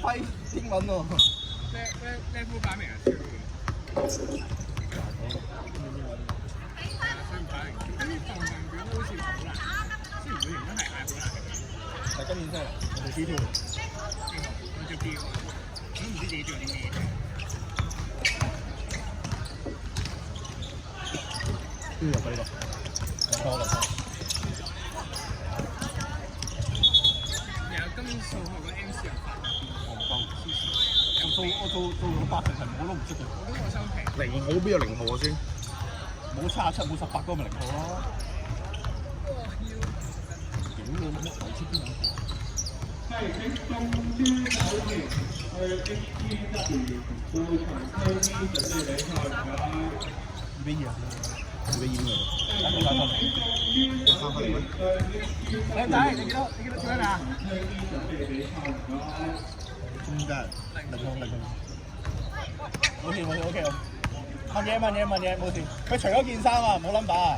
批英文喎。level 擺明係超嘅。所以擺明呢啲放量表都好似好難，雖然佢形都係好難。但今年真係我哋 B2，我做 B， 都唔知自己做啲咩。邊入呢個？錯啦！今年數學個 MC 又發咗我做8成係我都唔識嘅。我都我收皮。零號邊有零號先？冇77冇18嗰個咪零號咯。屌你乜鬼知邊兩個？2-2啊！2-2嚟。靚仔，你幾多做咩啊？中間零號。冇事，問嘢，冇事。佢除咗件衫啊，冇 number 啊。